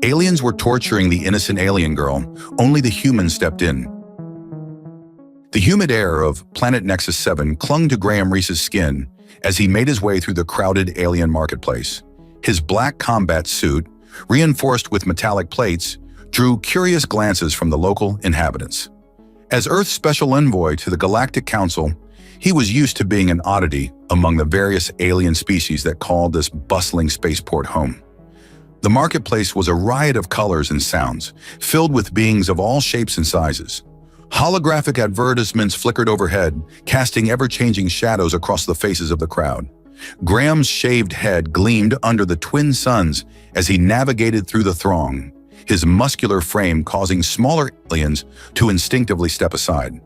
Aliens were torturing the innocent alien girl. Only the humans stepped in. The humid air of Planet Nexus 7 clung to Graham Reese's skin as he made his way through the crowded alien marketplace. His black combat suit, reinforced with metallic plates, drew curious glances from the local inhabitants. As Earth's special envoy to the Galactic Council, he was used to being an oddity among the various alien species that called this bustling spaceport home. The marketplace was a riot of colors and sounds, filled with beings of all shapes and sizes. Holographic advertisements flickered overhead, casting ever-changing shadows across the faces of the crowd. Graham's shaved head gleamed under the twin suns as he navigated through the throng, his muscular frame causing smaller aliens to instinctively step aside.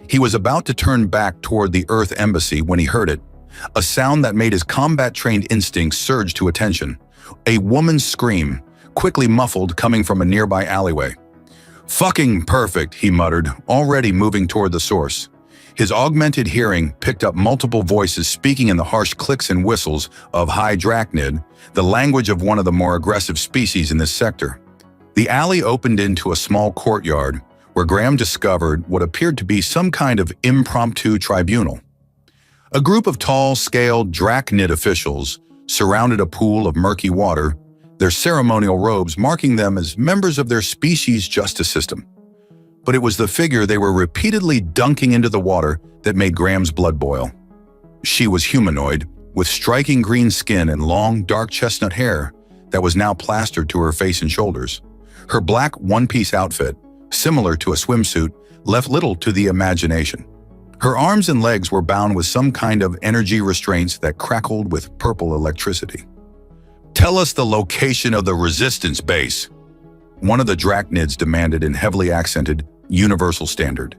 He was about to turn back toward the Earth Embassy when he heard it, a sound that made his combat-trained instincts surge to attention. A woman's scream, quickly muffled, coming from a nearby alleyway. "Fucking perfect," he muttered, already moving toward the source. His augmented hearing picked up multiple voices speaking in the harsh clicks and whistles of High Drachnid, the language of one of the more aggressive species in this sector. The alley opened into a small courtyard where Graham discovered what appeared to be some kind of impromptu tribunal. A group of tall, scaled Drachnid officials surrounded a pool of murky water, their ceremonial robes marking them as members of their species' justice system. But it was the figure they were repeatedly dunking into the water that made Graham's blood boil. She was humanoid, with striking green skin and long, dark chestnut hair that was now plastered to her face and shoulders. Her black one-piece outfit, similar to a swimsuit, left little to the imagination. Her arms and legs were bound with some kind of energy restraints that crackled with purple electricity. "Tell us the location of the resistance base," one of the Drachnids demanded in heavily accented, universal standard.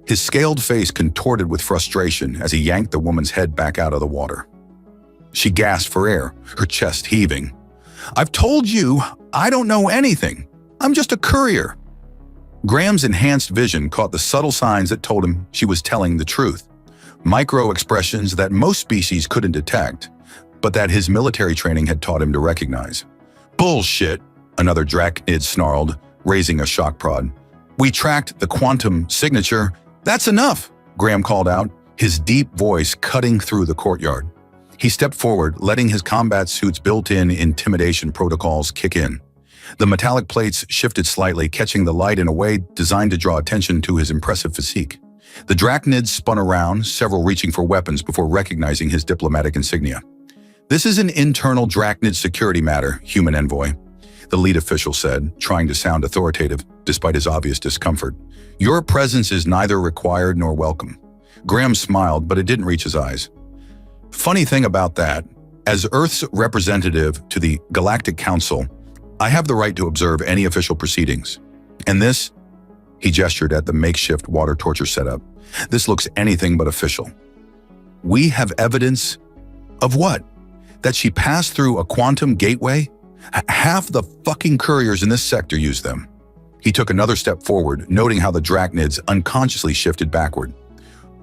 His scaled face contorted with frustration as he yanked the woman's head back out of the water. She gasped for air, her chest heaving. "I've told you, I don't know anything. I'm just a courier." Graham's enhanced vision caught the subtle signs that told him she was telling the truth. Micro-expressions that most species couldn't detect, but that his military training had taught him to recognize. "Bullshit," another Drachnid snarled, raising a shock prod. "We tracked the quantum signature." "That's enough," Graham called out, his deep voice cutting through the courtyard. He stepped forward, letting his combat suit's built-in intimidation protocols kick in. The metallic plates shifted slightly, catching the light in a way designed to draw attention to his impressive physique. The Drachnids spun around, several reaching for weapons before recognizing his diplomatic insignia. "This is an internal Drachnid security matter, human envoy," the lead official said, trying to sound authoritative despite his obvious discomfort. "Your presence is neither required nor welcome." Graham smiled, but it didn't reach his eyes. "Funny thing about that, as Earth's representative to the Galactic Council, I have the right to observe any official proceedings. And this," he gestured at the makeshift water torture setup, "this looks anything but official." "We have evidence of what? That she passed through a quantum gateway? Half the fucking couriers in this sector use them." He took another step forward, noting how the Drachnids unconsciously shifted backward.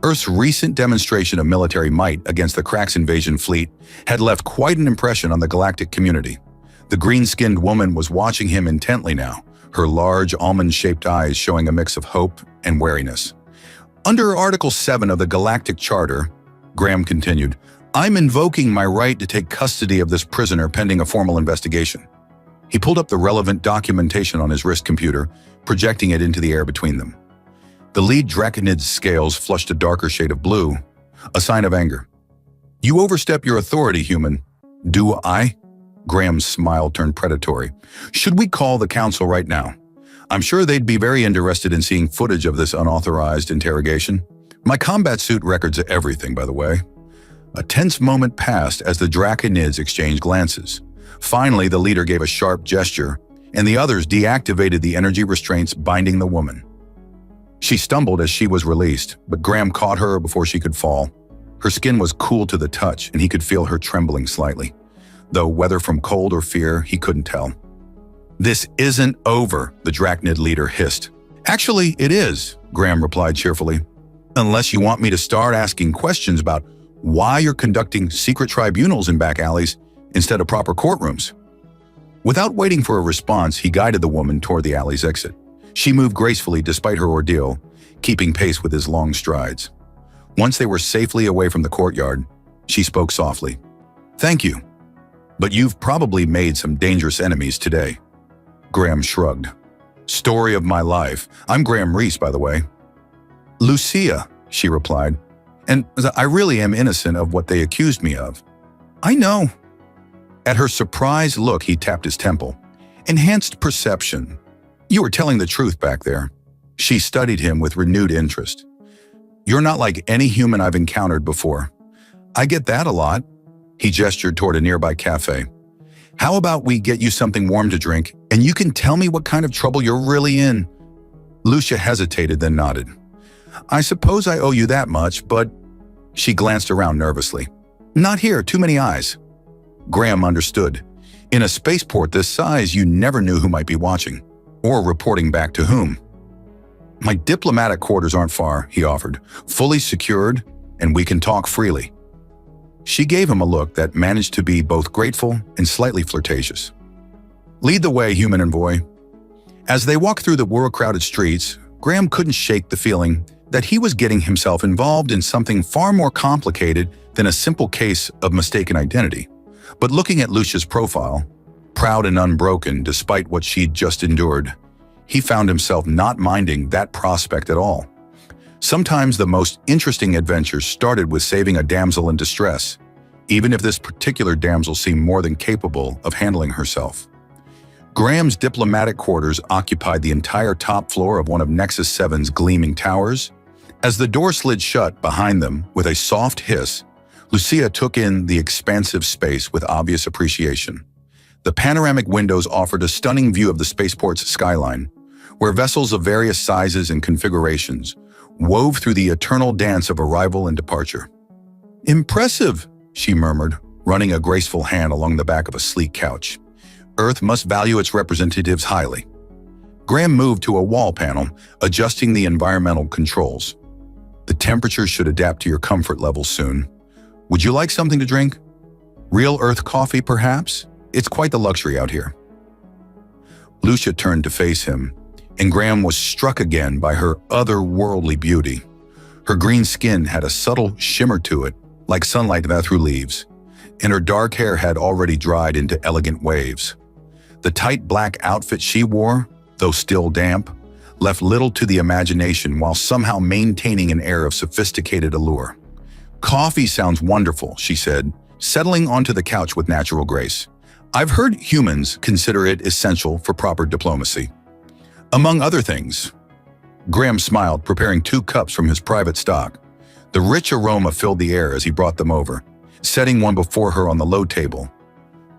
Earth's recent demonstration of military might against the Krax invasion fleet had left quite an impression on the galactic community. The green-skinned woman was watching him intently now, her large almond-shaped eyes showing a mix of hope and wariness. "Under Article 7 of the Galactic Charter," Graham continued, "I'm invoking my right to take custody of this prisoner pending a formal investigation." He pulled up the relevant documentation on his wrist computer, projecting it into the air between them. The lead Drachnid's scales flushed a darker shade of blue, a sign of anger. "You overstep your authority, human." "Do I?" Graham's smile turned predatory. "Should we call the council right now? I'm sure they'd be very interested in seeing footage of this unauthorized interrogation. My combat suit records everything, by the way." A tense moment passed as the Drachnids exchanged glances. Finally, the leader gave a sharp gesture, and the others deactivated the energy restraints binding the woman. She stumbled as she was released, but Graham caught her before she could fall. Her skin was cool to the touch, and he could feel her trembling slightly, though whether from cold or fear, he couldn't tell. "This isn't over," the Drachnid leader hissed. "Actually, it is," Graham replied cheerfully. "Unless you want me to start asking questions about why you're conducting secret tribunals in back alleys instead of proper courtrooms." Without waiting for a response, he guided the woman toward the alley's exit. She moved gracefully despite her ordeal, keeping pace with his long strides. Once they were safely away from the courtyard, she spoke softly. "Thank you, but you've probably made some dangerous enemies today." Graham shrugged. "Story of my life. I'm Graham Reese, by the way." "Lucia," she replied, "and I really am innocent of what they accused me of." "I know." At her surprised look, he tapped his temple. "Enhanced perception. You were telling the truth back there." She studied him with renewed interest. "You're not like any human I've encountered before." "I get that a lot." He gestured toward a nearby cafe. "How about we get you something warm to drink, and you can tell me what kind of trouble you're really in?" Lucia hesitated, then nodded. "I suppose I owe you that much, but—" She glanced around nervously. "Not here, too many eyes." Graham understood. In a spaceport this size, you never knew who might be watching, or reporting back to whom. "My diplomatic quarters aren't far," he offered, "fully secured, and we can talk freely." She gave him a look that managed to be both grateful and slightly flirtatious. "Lead the way, human envoy." As they walked through the war-crowded streets, Graham couldn't shake the feeling that he was getting himself involved in something far more complicated than a simple case of mistaken identity. But looking at Lucia's profile, proud and unbroken despite what she'd just endured, he found himself not minding that prospect at all. Sometimes the most interesting adventures started with saving a damsel in distress, even if this particular damsel seemed more than capable of handling herself. Graham's diplomatic quarters occupied the entire top floor of one of Nexus 7's gleaming towers. As the door slid shut behind them with a soft hiss, Lucia took in the expansive space with obvious appreciation. The panoramic windows offered a stunning view of the spaceport's skyline, where vessels of various sizes and configurations wove through the eternal dance of arrival and departure. "Impressive," she murmured, running a graceful hand along the back of a sleek couch. "Earth must value its representatives highly." Graham moved to a wall panel, adjusting the environmental controls. "The temperature should adapt to your comfort level soon. Would you like something to drink? Real Earth coffee, perhaps? It's quite the luxury out here." Lucia turned to face him, and Graham was struck again by her otherworldly beauty. Her green skin had a subtle shimmer to it, like sunlight that through leaves, and her dark hair had already dried into elegant waves. The tight black outfit she wore, though still damp, left little to the imagination while somehow maintaining an air of sophisticated allure. "Coffee sounds wonderful," she said, settling onto the couch with natural grace. "I've heard humans consider it essential for proper diplomacy. Among other things." Graham smiled, preparing 2 cups from his private stock. The rich aroma filled the air as he brought them over, setting one before her on the low table.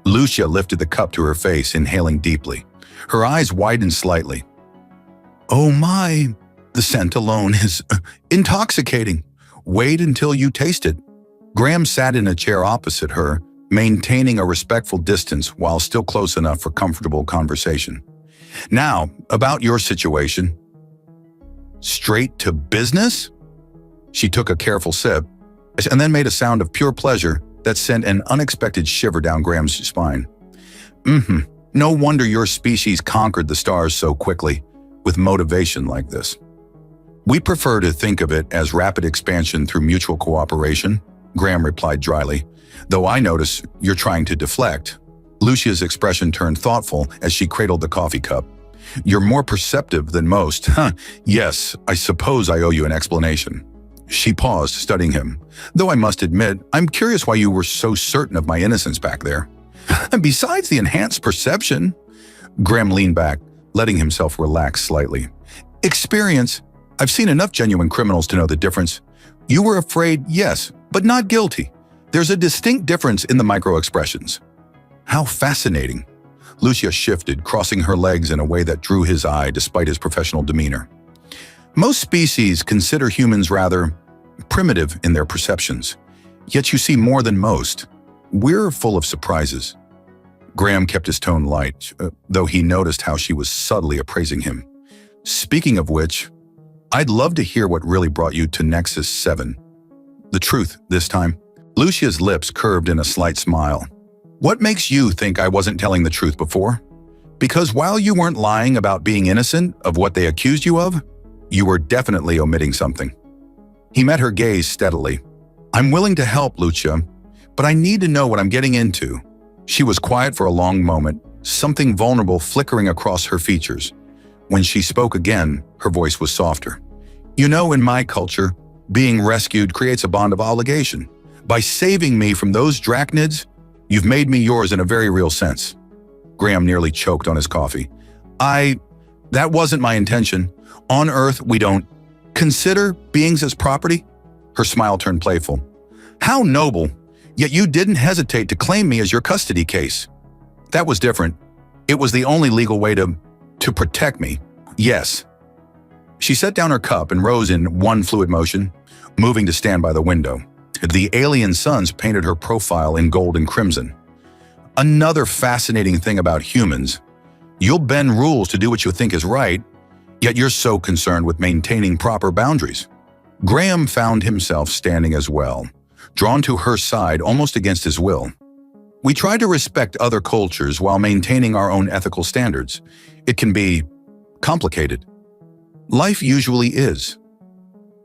Lucia lifted the cup to her face, inhaling deeply. Her eyes widened slightly. "Oh my, the scent alone is intoxicating. Wait until you taste it." Graham sat in a chair opposite her, maintaining a respectful distance while still close enough for comfortable conversation. "Now, about your situation." "Straight to business?" She took a careful sip, and then made a sound of pure pleasure that sent an unexpected shiver down Graham's spine. No wonder your species conquered the stars so quickly, with motivation like this." "We prefer to think of it as rapid expansion through mutual cooperation," Graham replied dryly, "though I notice you're trying to deflect." Lucia's expression turned thoughtful as she cradled the coffee cup. "You're more perceptive than most. Yes, I suppose I owe you an explanation." She paused, studying him. "Though I must admit, I'm curious why you were so certain of my innocence back there." "And besides the enhanced perception," Graham leaned back, letting himself relax slightly. "Experience. I've seen enough genuine criminals to know the difference. You were afraid, yes, but not guilty. There's a distinct difference in the micro-expressions." "How fascinating." Lucia shifted, crossing her legs in a way that drew his eye despite his professional demeanor. "Most species consider humans rather primitive in their perceptions, yet you see more than most. We're full of surprises." Graham kept his tone light, though he noticed how she was subtly appraising him. "Speaking of which, I'd love to hear what really brought you to Nexus 7. The truth, this time." Lucia's lips curved in a slight smile. What makes you think I wasn't telling the truth before? Because while you weren't lying about being innocent of what they accused you of, you were definitely omitting something. He met her gaze steadily. I'm willing to help, Lucia, but I need to know what I'm getting into. She was quiet for a long moment, something vulnerable flickering across her features. When she spoke again, her voice was softer. You know, in my culture, being rescued creates a bond of obligation. By saving me from those drachnids, you've made me yours in a very real sense. Graham nearly choked on his coffee. That wasn't my intention. On Earth, we don't consider beings as property. Her smile turned playful. How noble, yet you didn't hesitate to claim me as your custody case. That was different. It was the only legal way to protect me. Yes. She set down her cup and rose in one fluid motion, moving to stand by the window. The alien suns painted her profile in gold and crimson. Another fascinating thing about humans, you'll bend rules to do what you think is right, yet you're so concerned with maintaining proper boundaries. Graham found himself standing as well, drawn to her side almost against his will. We try to respect other cultures while maintaining our own ethical standards. It can be complicated. Life usually is.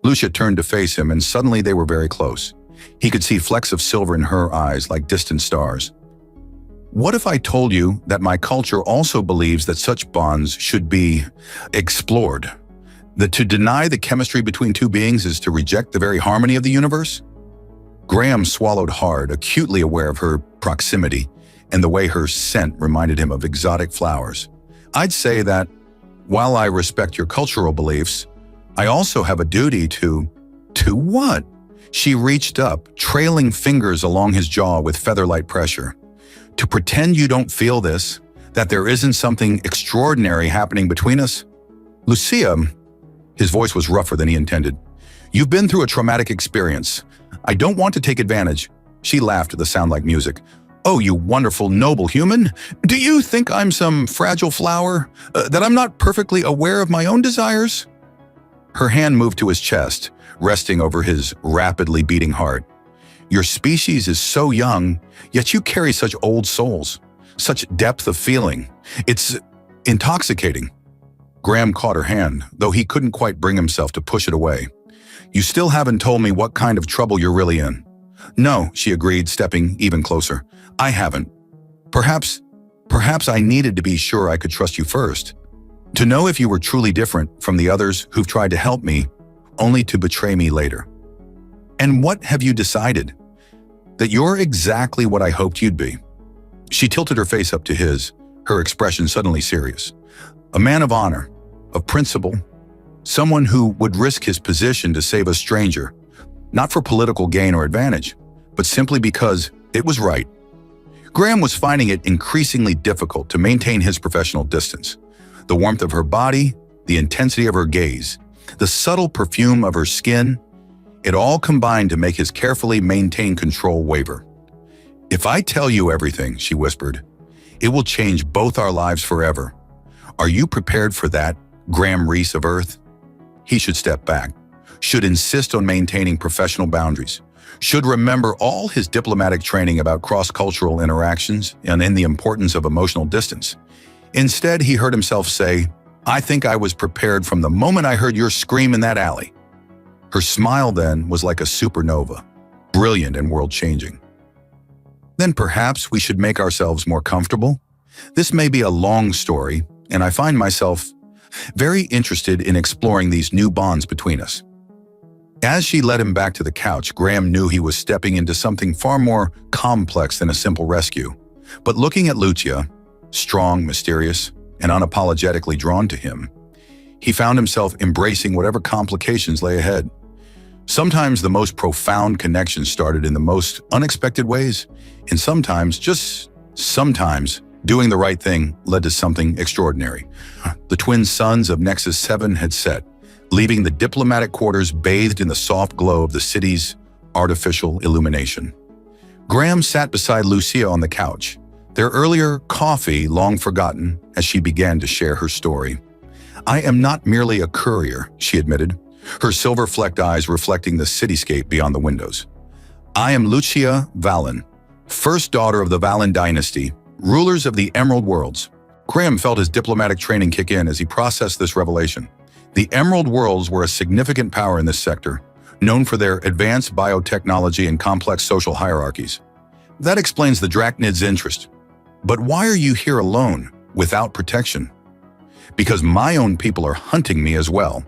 Lucia turned to face him, and suddenly they were very close. He could see flecks of silver in her eyes like distant stars. What if I told you that my culture also believes that such bonds should be explored? That to deny the chemistry between two beings is to reject the very harmony of the universe? Graham swallowed hard, acutely aware of her proximity and the way her scent reminded him of exotic flowers. I'd say that, while I respect your cultural beliefs, I also have a duty to what? She reached up, trailing fingers along his jaw with feather-light pressure. To pretend you don't feel this, that there isn't something extraordinary happening between us? Lucia, his voice was rougher than he intended. You've been through a traumatic experience. I don't want to take advantage. She laughed at the sound like music. Oh, you wonderful, noble human. Do you think I'm some fragile flower? That I'm not perfectly aware of my own desires? Her hand moved to his chest, resting over his rapidly beating heart. Your species is so young, yet you carry such old souls, such depth of feeling. It's intoxicating. Graham caught her hand, though he couldn't quite bring himself to push it away. You still haven't told me what kind of trouble you're really in. No, she agreed, stepping even closer. I haven't. Perhaps I needed to be sure I could trust you first. To know if you were truly different from the others who've tried to help me, only to betray me later. And what have you decided? That you're exactly what I hoped you'd be. She tilted her face up to his, her expression suddenly serious. A man of honor, of principle, someone who would risk his position to save a stranger, not for political gain or advantage, but simply because it was right. Graham was finding it increasingly difficult to maintain his professional distance. The warmth of her body, the intensity of her gaze, the subtle perfume of her skin, it all combined to make his carefully maintained control waver. If I tell you everything, she whispered, it will change both our lives forever. Are you prepared for that, Graham Reese of Earth? He should step back, should insist on maintaining professional boundaries, should remember all his diplomatic training about cross-cultural interactions and in the importance of emotional distance. Instead, he heard himself say, I think I was prepared from the moment I heard your scream in that alley. Her smile then was like a supernova, brilliant and world-changing. Then perhaps we should make ourselves more comfortable. This may be a long story, and I find myself very interested in exploring these new bonds between us. As she led him back to the couch, Graham knew he was stepping into something far more complex than a simple rescue. But looking at Lucia, strong, mysterious, and unapologetically drawn to him, he found himself embracing whatever complications lay ahead. Sometimes the most profound connections started in the most unexpected ways, and sometimes, just sometimes, doing the right thing led to something extraordinary. The twin suns of Nexus 7 had set, leaving the diplomatic quarters bathed in the soft glow of the city's artificial illumination. Graham sat beside Lucia on the couch, their earlier coffee long forgotten as she began to share her story. I am not merely a courier, she admitted, her silver-flecked eyes reflecting the cityscape beyond the windows. I am Lucia Valen, First daughter of the Valen dynasty, rulers of the Emerald Worlds. Graham felt his diplomatic training kick in as he processed this revelation. The Emerald Worlds were a significant power in this sector, known for their advanced biotechnology and complex social hierarchies. That explains the Drachnid's interest. But why are you here alone, without protection? Because my own people are hunting me as well.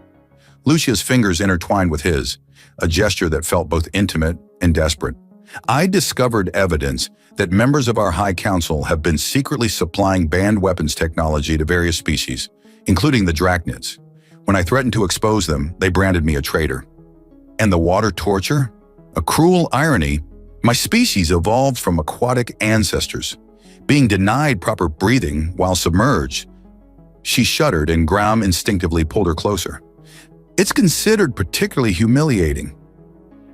Lucia's fingers intertwined with his, a gesture that felt both intimate and desperate. I discovered evidence that members of our High Council have been secretly supplying banned weapons technology to various species, including the Drachnids. When I threatened to expose them, they branded me a traitor. And the water torture? A cruel irony. My species evolved from aquatic ancestors, being denied proper breathing while submerged. She shuddered and Graham instinctively pulled her closer. It's considered particularly humiliating.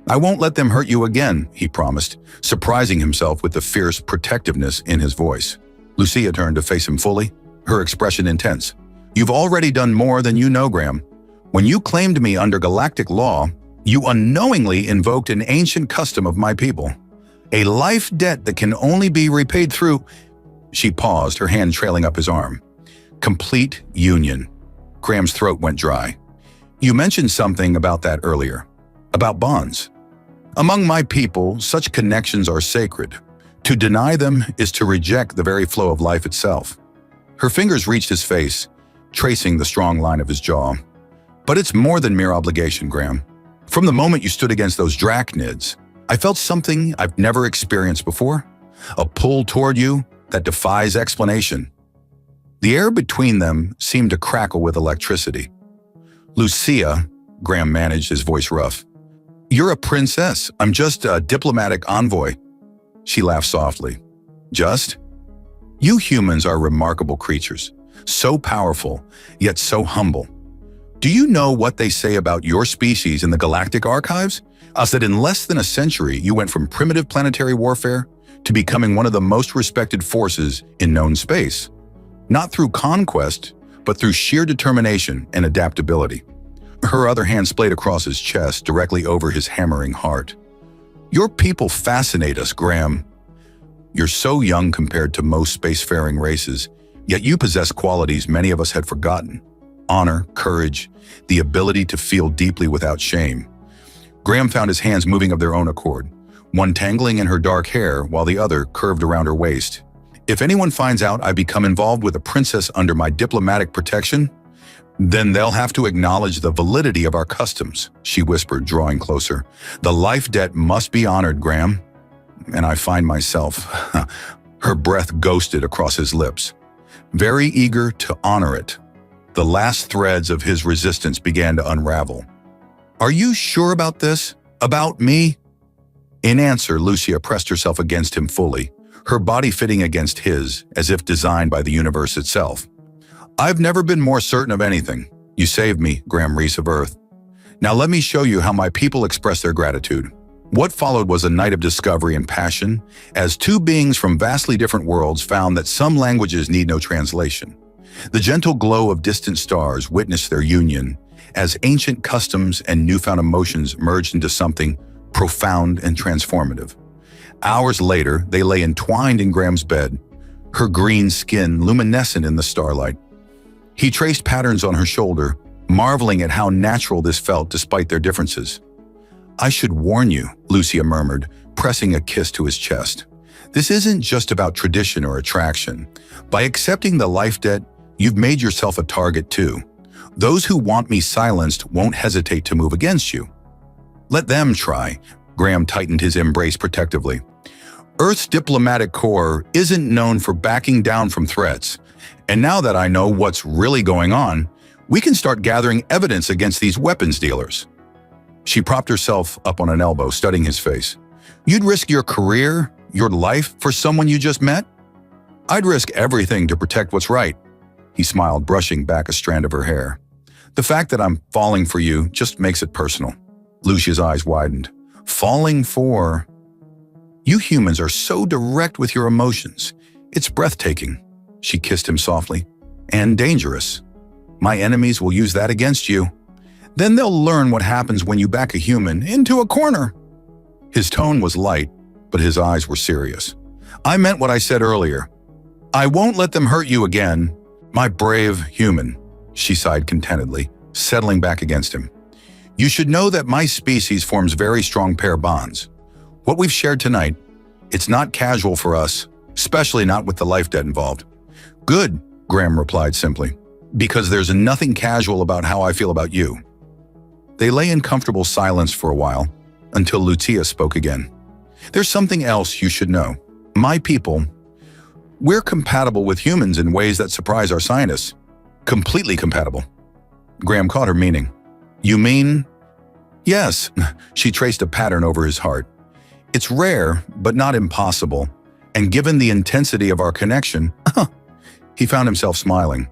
I won't let them hurt you again, he promised, surprising himself with the fierce protectiveness in his voice. Lucia turned to face him fully, her expression intense. You've already done more than you know, Graham. When you claimed me under galactic law, you unknowingly invoked an ancient custom of my people. A life debt that can only be repaid through… She paused, her hand trailing up his arm. Complete union. Graham's throat went dry. You mentioned something about that earlier. About bonds. Among my people, such connections are sacred. To deny them is to reject the very flow of life itself. Her fingers reached his face, tracing the strong line of his jaw. But it's more than mere obligation, Graham. From the moment you stood against those Drachnids, I felt something I've never experienced before. A pull toward you that defies explanation. The air between them seemed to crackle with electricity. Lucia, Graham managed, his voice rough. You're a princess. I'm just a diplomatic envoy. She laughed softly. Just? You humans are remarkable creatures. So powerful, yet so humble. Do you know what they say about your species in the galactic archives? That in less than a century, you went from primitive planetary warfare to becoming one of the most respected forces in known space. Not through conquest, but through sheer determination and adaptability. Her other hand splayed across his chest, directly over his hammering heart. Your people fascinate us, Graham. You're so young compared to most spacefaring races, yet you possess qualities many of us had forgotten. Honor, courage, the ability to feel deeply without shame. Graham found his hands moving of their own accord, one tangling in her dark hair while the other curved around her waist. If anyone finds out I become involved with a princess under my diplomatic protection, then they'll have to acknowledge the validity of our customs, she whispered, drawing closer. The life debt must be honored, Graham. And I find myself, her breath ghosted across his lips, very eager to honor it. The last threads of his resistance began to unravel. Are you sure about this? About me? In answer, Lucia pressed herself against him fully, her body fitting against his, as if designed by the universe itself. I've never been more certain of anything. You saved me, Graham Reese of Earth. Now let me show you how my people express their gratitude. What followed was a night of discovery and passion, as two beings from vastly different worlds found that some languages need no translation. The gentle glow of distant stars witnessed their union, as ancient customs and newfound emotions merged into something profound and transformative. Hours later, they lay entwined in Graham's bed, her green skin luminescent in the starlight. He traced patterns on her shoulder, marveling at how natural this felt despite their differences. I should warn you, Lucia murmured, pressing a kiss to his chest. This isn't just about tradition or attraction. By accepting the life debt, you've made yourself a target too. Those who want me silenced won't hesitate to move against you. Let them try. Graham tightened his embrace protectively. Earth's diplomatic corps isn't known for backing down from threats. And now that I know what's really going on, we can start gathering evidence against these weapons dealers. She propped herself up on an elbow, studying his face. You'd risk your career, your life, for someone you just met? I'd risk everything to protect what's right. He smiled, brushing back a strand of her hair. The fact that I'm falling for you just makes it personal. Lucia's eyes widened. Falling for… You humans are so direct with your emotions. It's breathtaking. She kissed him softly. And dangerous. My enemies will use that against you. Then they'll learn what happens when you back a human into a corner. His tone was light, but his eyes were serious. I meant what I said earlier. I won't let them hurt you again, my brave human, she sighed contentedly, settling back against him. You should know that my species forms very strong pair bonds. What we've shared tonight, it's not casual for us, especially not with the life debt involved. Good, Graham replied simply, because there's nothing casual about how I feel about you. They lay in comfortable silence for a while, until Lucia spoke again. There's something else you should know. My people, we're compatible with humans in ways that surprise our scientists. Completely compatible. Graham caught her meaning. You mean? Yes, she traced a pattern over his heart. It's rare, but not impossible, and given the intensity of our connection, he found himself smiling.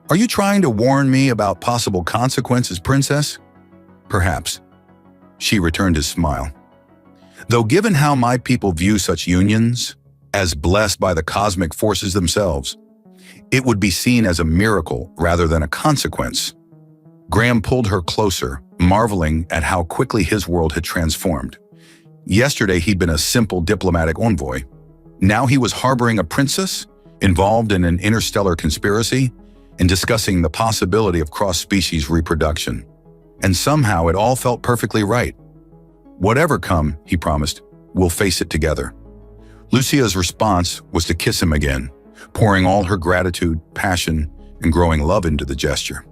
Are you trying to warn me about possible consequences, princess? Perhaps. She returned his smile. Though given how my people view such unions, as blessed by the cosmic forces themselves, it would be seen as a miracle rather than a consequence. Graham pulled her closer, marveling at how quickly his world had transformed. Yesterday he'd been a simple diplomatic envoy. Now he was harboring a princess, involved in an interstellar conspiracy, and discussing the possibility of cross-species reproduction. And somehow it all felt perfectly right. Whatever come, he promised, we'll face it together. Lucia's response was to kiss him again, pouring all her gratitude, passion, and growing love into the gesture.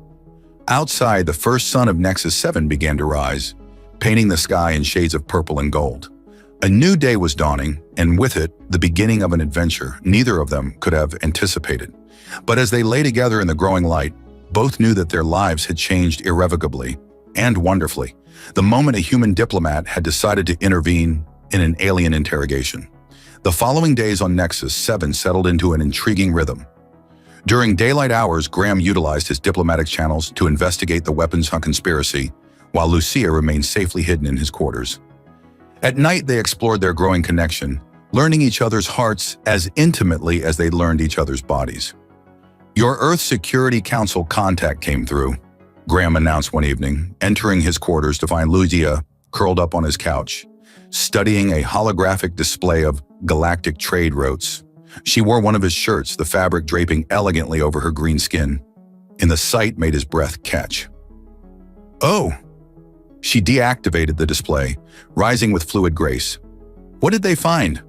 Outside, the first sun of Nexus 7 began to rise, painting the sky in shades of purple and gold. A new day was dawning, and with it, the beginning of an adventure neither of them could have anticipated. But as they lay together in the growing light, both knew that their lives had changed irrevocably and wonderfully, the moment a human diplomat had decided to intervene in an alien interrogation. The following days on Nexus 7 settled into an intriguing rhythm. During daylight hours, Graham utilized his diplomatic channels to investigate the weapons conspiracy, while Lucia remained safely hidden in his quarters. At night, they explored their growing connection, learning each other's hearts as intimately as they learned each other's bodies. Your Earth Security Council contact came through, Graham announced one evening, entering his quarters to find Lucia curled up on his couch, studying a holographic display of galactic trade routes. She wore one of his shirts, the fabric draping elegantly over her green skin, and the sight made his breath catch. Oh! She deactivated the display, rising with fluid grace. What did they find?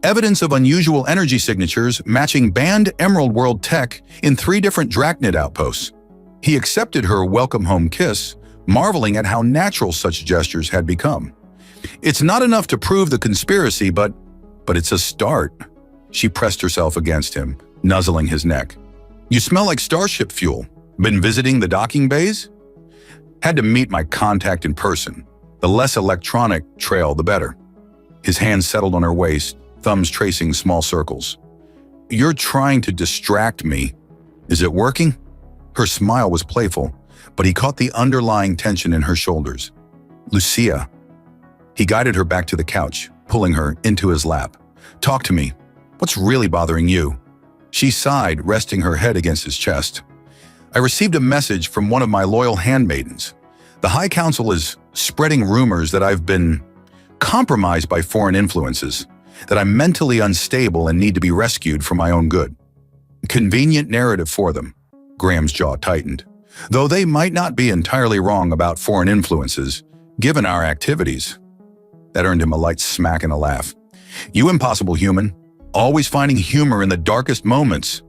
Evidence of unusual energy signatures matching banned Emerald World tech in 3 different Drachnid outposts. He accepted her welcome home kiss, marveling at how natural such gestures had become. It's not enough to prove the conspiracy, but it's a start. She pressed herself against him, nuzzling his neck. You smell like starship fuel. Been visiting the docking bays? Had to meet my contact in person. The less electronic trail, the better. His hands settled on her waist, thumbs tracing small circles. You're trying to distract me. Is it working? Her smile was playful, but he caught the underlying tension in her shoulders. Lucia. He guided her back to the couch, pulling her into his lap. Talk to me. What's really bothering you? She sighed, resting her head against his chest. I received a message from one of my loyal handmaidens. The High Council is spreading rumors that I've been compromised by foreign influences, that I'm mentally unstable and need to be rescued for my own good. Convenient narrative for them. Graham's jaw tightened. Though they might not be entirely wrong about foreign influences, given our activities. That earned him a light smack and a laugh. You impossible human, always finding humor in the darkest moments.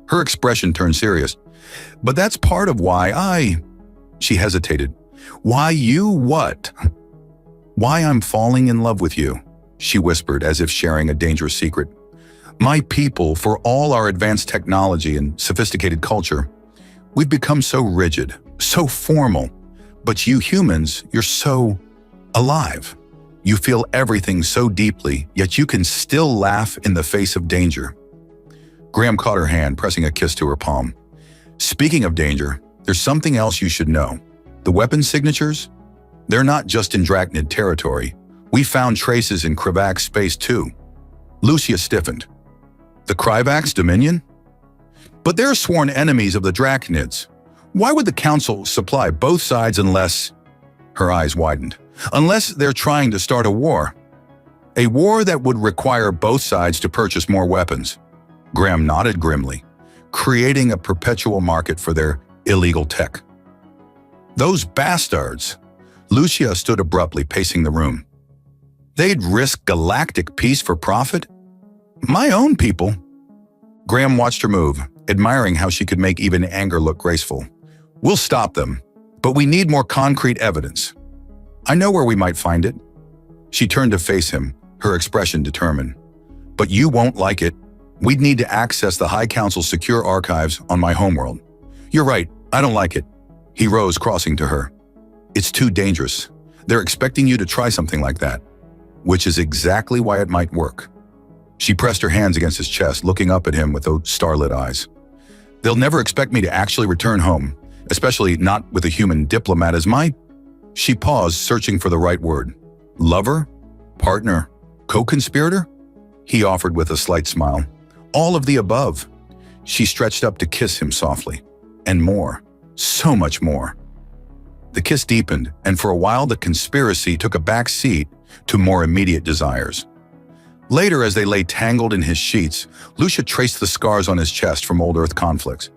Her expression turned serious. But that's part of why She hesitated. Why you what? Why I'm falling in love with you, she whispered as if sharing a dangerous secret. My people, for all our advanced technology and sophisticated culture, we've become so rigid, so formal. But you humans, you're so alive. You feel everything so deeply, yet you can still laugh in the face of danger. Graham caught her hand, pressing a kiss to her palm. Speaking of danger, there's something else you should know. The weapon signatures? They're not just in Drachnid territory. We found traces in Krivak's space too. Lucia stiffened. The Krivak's dominion? But they're sworn enemies of the Drachnids. Why would the Council supply both sides unless… Her eyes widened. Unless they're trying to start a war. A war that would require both sides to purchase more weapons. Graham nodded grimly, creating a perpetual market for their illegal tech. Those bastards! Lucia stood abruptly, pacing the room. They'd risk galactic peace for profit? My own people. Graham watched her move, admiring how she could make even anger look graceful. We'll stop them, but we need more concrete evidence. I know where we might find it. She turned to face him, her expression determined. But you won't like it. We'd need to access the High Council's secure archives on my homeworld. You're right, I don't like it. He rose, crossing to her. It's too dangerous. They're expecting you to try something like that, which is exactly why it might work. She pressed her hands against his chest, looking up at him with those starlit eyes. They'll never expect me to actually return home, especially not with a human diplomat as my... She paused, searching for the right word. Lover? Partner? Co-conspirator? He offered with a slight smile. All of the above. She stretched up to kiss him softly. And more. So much more. The kiss deepened, and for a while the conspiracy took a back seat to more immediate desires. Later, as they lay tangled in his sheets, Lucia traced the scars on his chest from old Earth conflicts.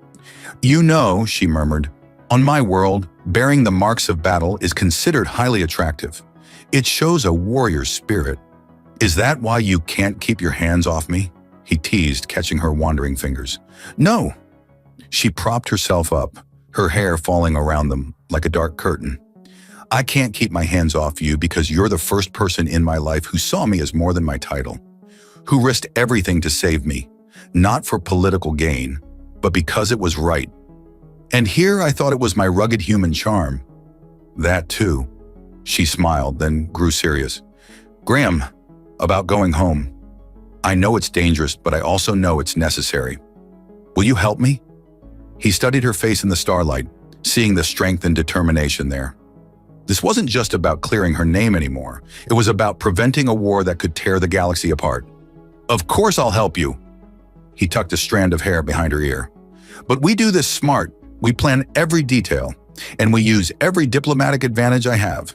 You know, she murmured, on my world, bearing the marks of battle is considered highly attractive. It shows a warrior's spirit. Is that why you can't keep your hands off me? He teased, catching her wandering fingers. No. She propped herself up, her hair falling around them like a dark curtain. I can't keep my hands off you because you're the first person in my life who saw me as more than my title, who risked everything to save me, not for political gain, but because it was right. And here I thought it was my rugged human charm. That too. She smiled, then grew serious. Graham, about going home. I know it's dangerous, but I also know it's necessary. Will you help me? He studied her face in the starlight, seeing the strength and determination there. This wasn't just about clearing her name anymore. It was about preventing a war that could tear the galaxy apart. Of course I'll help you. He tucked a strand of hair behind her ear. But we do this smart. We plan every detail, and we use every diplomatic advantage I have.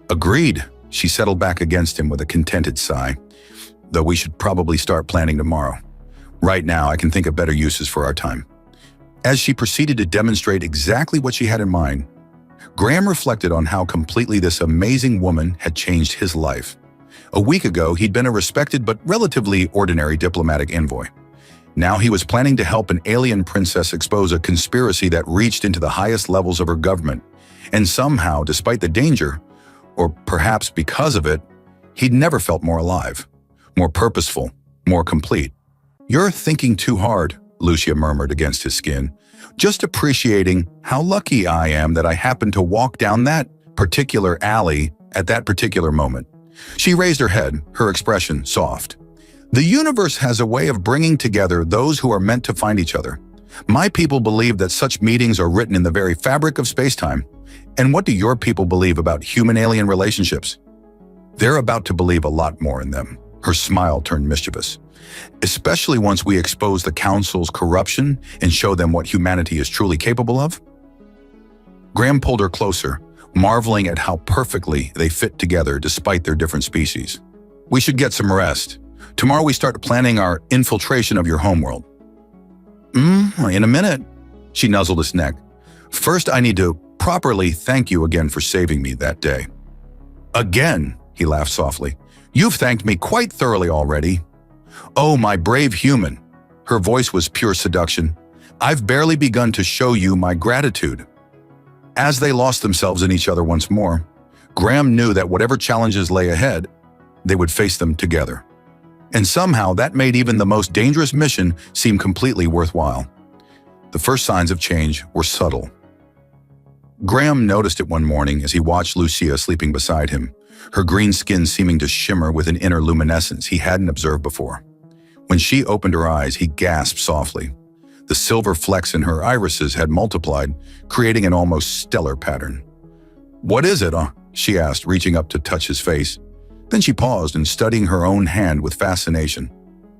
Agreed. She settled back against him with a contented sigh. Though we should probably start planning tomorrow. Right now, I can think of better uses for our time. As she proceeded to demonstrate exactly what she had in mind, Graham reflected on how completely this amazing woman had changed his life. A week ago, he'd been a respected but relatively ordinary diplomatic envoy. Now he was planning to help an alien princess expose a conspiracy that reached into the highest levels of her government. And somehow, despite the danger, or perhaps because of it, he'd never felt more alive, more purposeful, more complete. You're thinking too hard, Lucia murmured against his skin, just appreciating how lucky I am that I happened to walk down that particular alley at that particular moment. She raised her head, her expression soft. The universe has a way of bringing together those who are meant to find each other. My people believe that such meetings are written in the very fabric of space-time. And what do your people believe about human-alien relationships? They're about to believe a lot more in them. Her smile turned mischievous. Especially once we expose the Council's corruption and show them what humanity is truly capable of? Graham pulled her closer, marveling at how perfectly they fit together despite their different species. We should get some rest. Tomorrow we start planning our infiltration of your homeworld. In a minute. She nuzzled his neck. First, I need to properly thank you again for saving me that day. Again, he laughed softly. You've thanked me quite thoroughly already. Oh, my brave human. Her voice was pure seduction. I've barely begun to show you my gratitude. As they lost themselves in each other once more, Graham knew that whatever challenges lay ahead, they would face them together. And somehow that made even the most dangerous mission seem completely worthwhile. The first signs of change were subtle. Graham noticed it one morning as he watched Lucia sleeping beside him, her green skin seeming to shimmer with an inner luminescence he hadn't observed before. When she opened her eyes, he gasped softly. The silver flecks in her irises had multiplied, creating an almost stellar pattern. What is it, she asked, reaching up to touch his face. Then she paused and studying her own hand with fascination.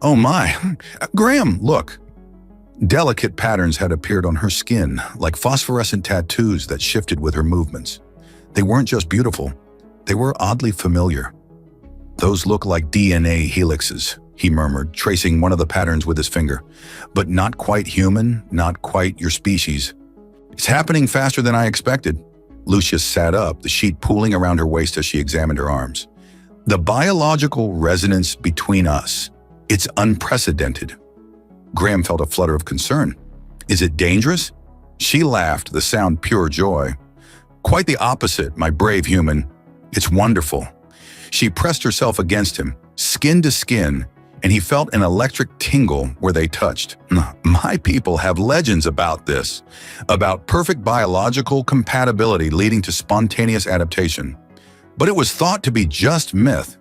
Oh my, Graham, look. Delicate patterns had appeared on her skin, like phosphorescent tattoos that shifted with her movements. They weren't just beautiful, they were oddly familiar. Those look like DNA helixes, he murmured, tracing one of the patterns with his finger. But not quite human, not quite your species. It's happening faster than I expected. Lucia sat up, the sheet pooling around her waist as she examined her arms. The biological resonance between us. It's unprecedented. Graham felt a flutter of concern. Is it dangerous? She laughed, the sound pure joy. Quite the opposite, my brave human. It's wonderful. She pressed herself against him, skin to skin, and he felt an electric tingle where they touched. My people have legends about this, about perfect biological compatibility leading to spontaneous adaptation. But it was thought to be just myth.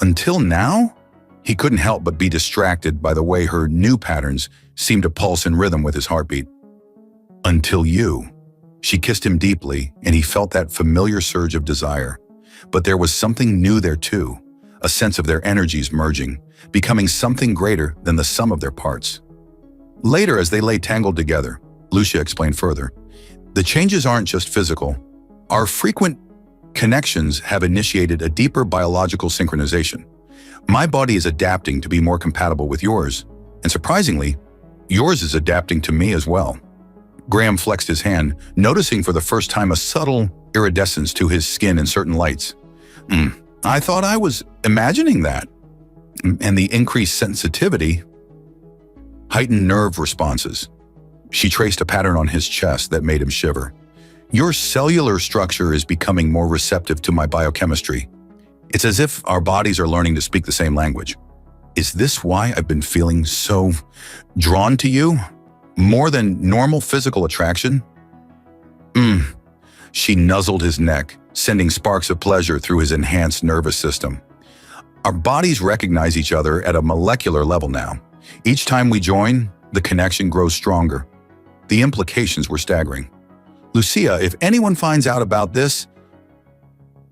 Until now? He couldn't help but be distracted by the way her new patterns seemed to pulse in rhythm with his heartbeat. Until you. She kissed him deeply, and he felt that familiar surge of desire. But there was something new there too, a sense of their energies merging, becoming something greater than the sum of their parts. Later, as they lay tangled together, Lucia explained further, the changes aren't just physical. Our frequent connections have initiated a deeper biological synchronization. My body is adapting to be more compatible with yours, and surprisingly, yours is adapting to me as well. Graham flexed his hand, noticing for the first time a subtle iridescence to his skin in certain lights. I thought I was imagining that. And the increased sensitivity, heightened nerve responses. She traced a pattern on his chest that made him shiver. Your cellular structure is becoming more receptive to my biochemistry. It's as if our bodies are learning to speak the same language. Is this why I've been feeling so drawn to you? More than normal physical attraction? She nuzzled his neck, sending sparks of pleasure through his enhanced nervous system. Our bodies recognize each other at a molecular level now. Each time we join, the connection grows stronger. The implications were staggering. Lucia, if anyone finds out about this,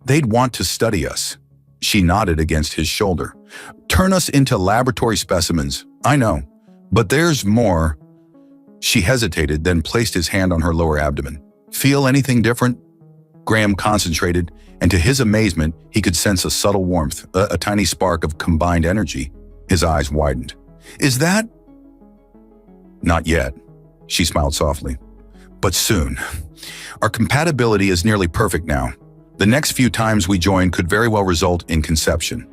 they'd want to study us. She nodded against his shoulder. Turn us into laboratory specimens. I know, but there's more. She hesitated, then placed his hand on her lower abdomen. Feel anything different? Graham concentrated, and to his amazement, he could sense a subtle warmth, a tiny spark of combined energy. His eyes widened. Is that? Not yet, she smiled softly. But soon. Our compatibility is nearly perfect now. The next few times we join could very well result in conception.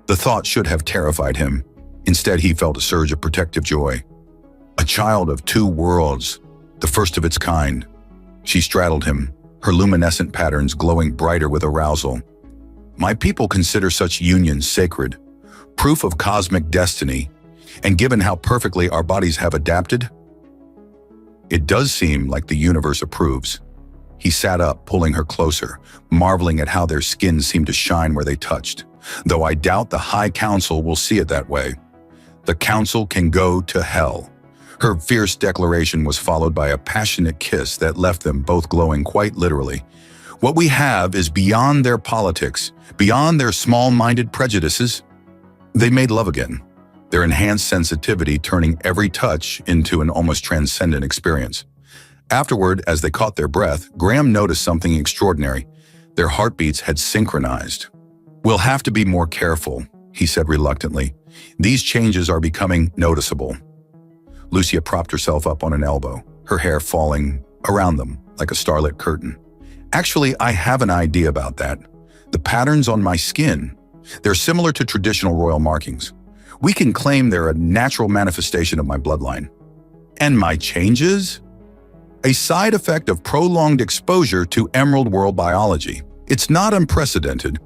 The thought should have terrified him. Instead, he felt a surge of protective joy. A child of two worlds, the first of its kind. She straddled him, her luminescent patterns glowing brighter with arousal. My people consider such unions sacred, proof of cosmic destiny, and given how perfectly our bodies have adapted, it does seem like the universe approves. He sat up, pulling her closer, marveling at how their skins seemed to shine where they touched, though I doubt the High Council will see it that way. The Council can go to hell. Her fierce declaration was followed by a passionate kiss that left them both glowing quite literally. What we have is beyond their politics, beyond their small-minded prejudices. They made love again, their enhanced sensitivity turning every touch into an almost transcendent experience. Afterward, as they caught their breath, Graham noticed something extraordinary. Their heartbeats had synchronized. We'll have to be more careful, he said reluctantly. These changes are becoming noticeable. Lucia propped herself up on an elbow, her hair falling around them like a starlit curtain. Actually, I have an idea about that. The patterns on my skin, they're similar to traditional royal markings. We can claim they're a natural manifestation of my bloodline. And my changes? A side effect of prolonged exposure to Emerald World biology. It's not unprecedented.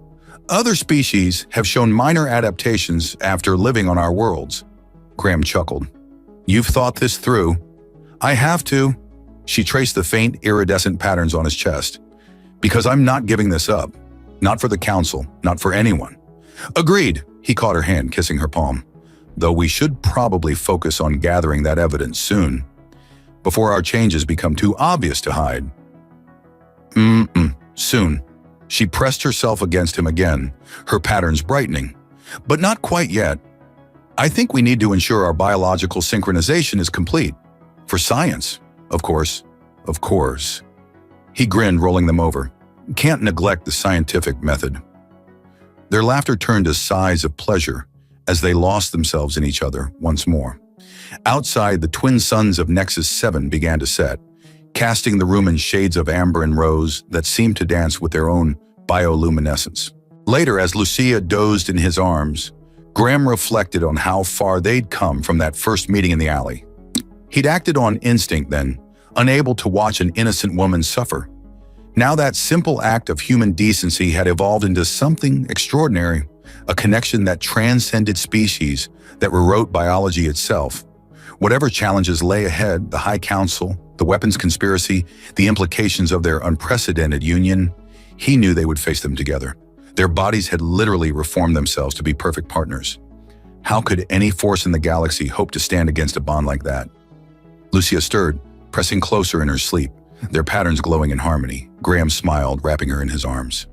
Other species have shown minor adaptations after living on our worlds. Graham chuckled. You've thought this through. I have to. She traced the faint, iridescent patterns on his chest. Because I'm not giving this up. Not for the Council, not for anyone. Agreed, he caught her hand, kissing her palm. Though we should probably focus on gathering that evidence soon, before our changes become too obvious to hide. Soon. She pressed herself against him again, her patterns brightening. But not quite yet. I think we need to ensure our biological synchronization is complete. For science, of course. Of course. He grinned, rolling them over. Can't neglect the scientific method. Their laughter turned to sighs of pleasure as they lost themselves in each other once more. Outside, the twin suns of Nexus 7 began to set, casting the room in shades of amber and rose that seemed to dance with their own bioluminescence. Later, as Lucia dozed in his arms, Graham reflected on how far they'd come from that first meeting in the alley. He'd acted on instinct then, unable to watch an innocent woman suffer. Now that simple act of human decency had evolved into something extraordinary, a connection that transcended species, that rewrote biology itself. Whatever challenges lay ahead, the High Council, the weapons conspiracy, the implications of their unprecedented union, he knew they would face them together. Their bodies had literally reformed themselves to be perfect partners. How could any force in the galaxy hope to stand against a bond like that? Lucia stirred, pressing closer in her sleep, their patterns glowing in harmony. Graham smiled, wrapping her in his arms.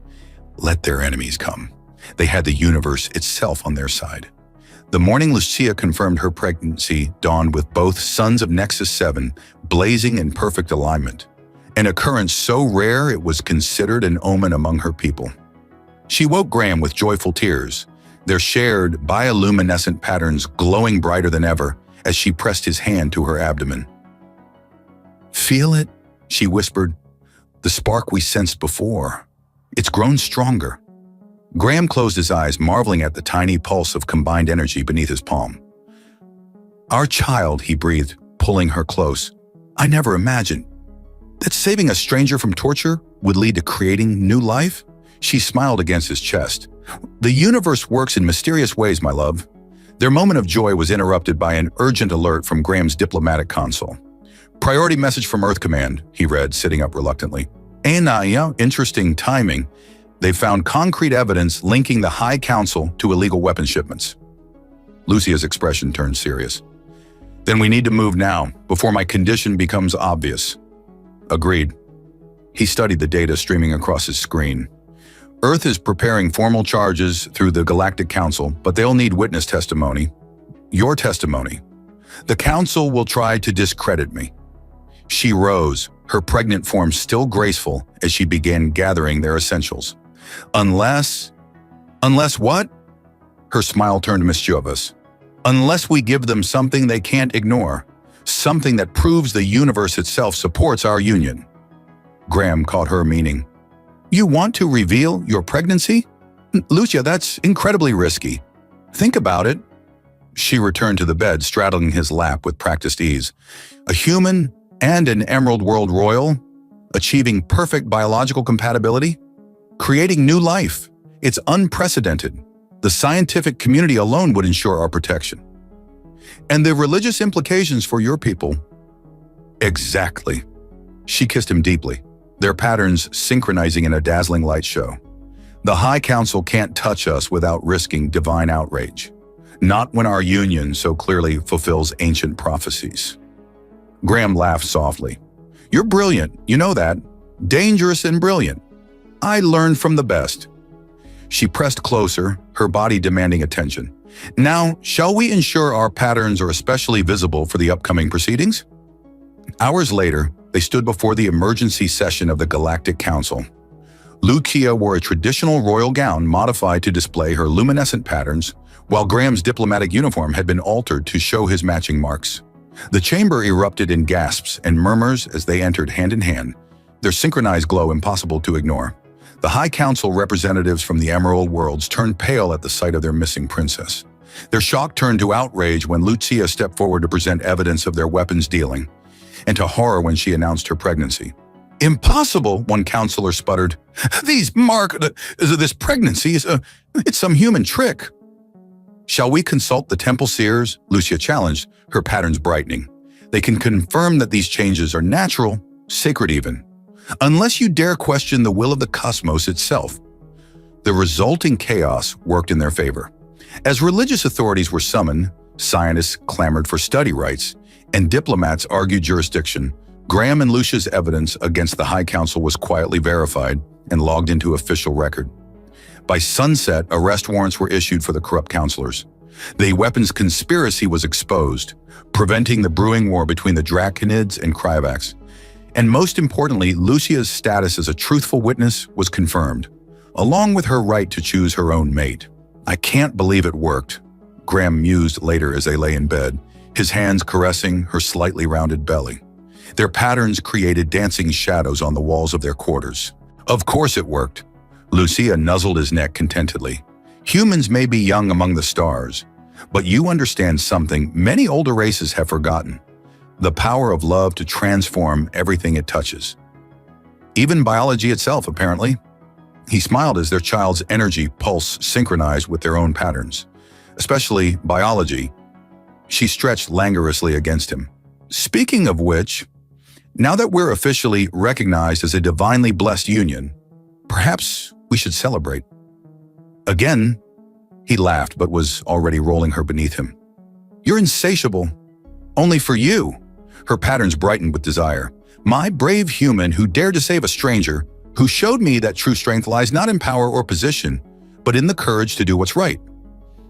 Let their enemies come. They had the universe itself on their side. The morning Lucia confirmed her pregnancy dawned with both suns of Nexus 7 blazing in perfect alignment, an occurrence so rare it was considered an omen among her people. She woke Graham with joyful tears, their shared bioluminescent patterns glowing brighter than ever as she pressed his hand to her abdomen. Feel it? She whispered. The spark we sensed before. It's grown stronger. Graham closed his eyes, marveling at the tiny pulse of combined energy beneath his palm. Our child, he breathed, pulling her close. I never imagined that saving a stranger from torture would lead to creating new life. She smiled against his chest. The universe works in mysterious ways, my love. Their moment of joy was interrupted by an urgent alert from Graham's diplomatic console. Priority message from Earth Command, he read, sitting up reluctantly. Interesting timing. They found concrete evidence linking the High Council to illegal weapons shipments. Lucia's expression turned serious. Then we need to move now, before my condition becomes obvious. Agreed. He studied the data streaming across his screen. Earth is preparing formal charges through the Galactic Council, but they'll need witness testimony. Your testimony. The Council will try to discredit me. She rose, her pregnant form still graceful as she began gathering their essentials. Unless what? Her smile turned mischievous. Unless we give them something they can't ignore, something that proves the universe itself supports our union. Graham caught her meaning. You want to reveal your pregnancy? Lucia, that's incredibly risky. Think about it. She returned to the bed, straddling his lap with practiced ease. A human and an Emerald World royal, achieving perfect biological compatibility, creating new life. It's unprecedented. The scientific community alone would ensure our protection. And the religious implications for your people? Exactly. She kissed him deeply, their patterns synchronizing in a dazzling light show. The High Council can't touch us without risking divine outrage. Not when our union so clearly fulfills ancient prophecies. Graham laughed softly. You're brilliant, you know that. Dangerous and brilliant. I learned from the best. She pressed closer, her body demanding attention. Now, shall we ensure our patterns are especially visible for the upcoming proceedings? Hours later, they stood before the emergency session of the Galactic Council. Lucia wore a traditional royal gown modified to display her luminescent patterns, while Graham's diplomatic uniform had been altered to show his matching marks. The chamber erupted in gasps and murmurs as they entered hand in hand, their synchronized glow impossible to ignore. The High Council representatives from the Emerald Worlds turned pale at the sight of their missing princess. Their shock turned to outrage when Lucia stepped forward to present evidence of their weapons dealing, and to horror when she announced her pregnancy. Impossible, one counselor sputtered. This pregnancy it's some human trick. Shall we consult the temple seers? Lucia challenged, her patterns brightening. They can confirm that these changes are natural, sacred even. Unless you dare question the will of the cosmos itself. The resulting chaos worked in their favor. As religious authorities were summoned, scientists clamored for study rights, and diplomats argued jurisdiction, Graham and Lucia's evidence against the High Council was quietly verified and logged into official record. By sunset, arrest warrants were issued for the corrupt counselors. The weapons conspiracy was exposed, preventing the brewing war between the Draconids and Cryovacs. And most importantly, Lucia's status as a truthful witness was confirmed. along with her right to choose her own mate. I can't believe it worked, Graham mused later as they lay in bed, his hands caressing her slightly rounded belly. Their patterns created dancing shadows on the walls of their quarters. Of course it worked. Lucia nuzzled his neck contentedly. Humans may be young among the stars, but you understand something many older races have forgotten: the power of love to transform everything it touches. Even biology itself, apparently. He smiled as their child's energy pulse synchronized with their own patterns. Especially biology. She stretched languorously against him. Speaking of which, now that we're officially recognized as a divinely blessed union, perhaps we should celebrate. Again, he laughed but was already rolling her beneath him. You're insatiable. Only for you. Her patterns brightened with desire. My brave human who dared to save a stranger, who showed me that true strength lies not in power or position, but in the courage to do what's right.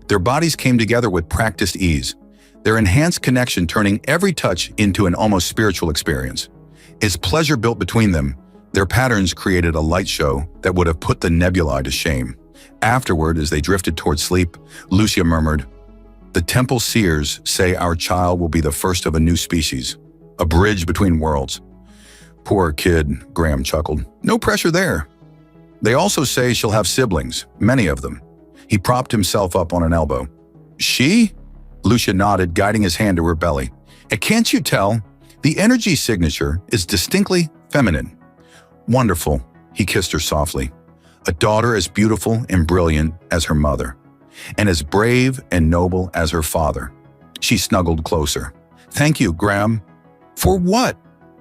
Their bodies came together with practiced ease, their enhanced connection turning every touch into an almost spiritual experience. As pleasure built between them, their patterns created a light show that would have put the nebulae to shame. Afterward, as they drifted toward sleep, Lucia murmured, "The temple seers say our child will be the first of a new species, a bridge between worlds." Poor kid, Graham chuckled. No pressure there. They also say she'll have siblings, many of them. He propped himself up on an elbow. She? Lucia nodded, guiding his hand to her belly. And can't you tell? The energy signature is distinctly feminine. Wonderful, he kissed her softly. A daughter as beautiful and brilliant as her mother, and as brave and noble as her father. She snuggled closer. Thank you, Graham. For what?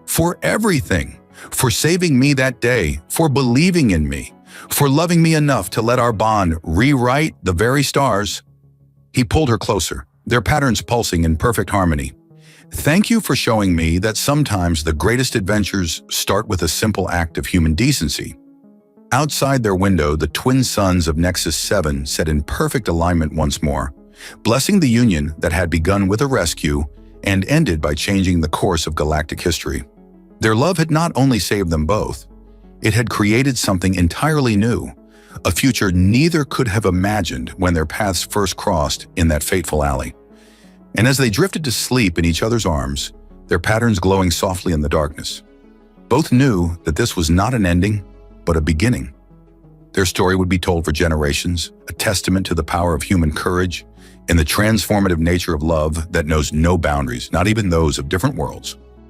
For everything. For saving me that day, for believing in me, for loving me enough to let our bond rewrite the very stars. He pulled her closer, their patterns pulsing in perfect harmony. Thank you for showing me that sometimes the greatest adventures start with a simple act of human decency. Outside their window, the twin suns of Nexus 7 set in perfect alignment once more, blessing the union that had begun with a rescue and ended by changing the course of galactic history. Their love had not only saved them both, it had created something entirely new, a future neither could have imagined when their paths first crossed in that fateful alley. And as they drifted to sleep in each other's arms, their patterns glowing softly in the darkness, both knew that this was not an ending, but a beginning. Their story would be told for generations, a testament to the power of human courage and the transformative nature of love that knows no boundaries, not even those of different worlds.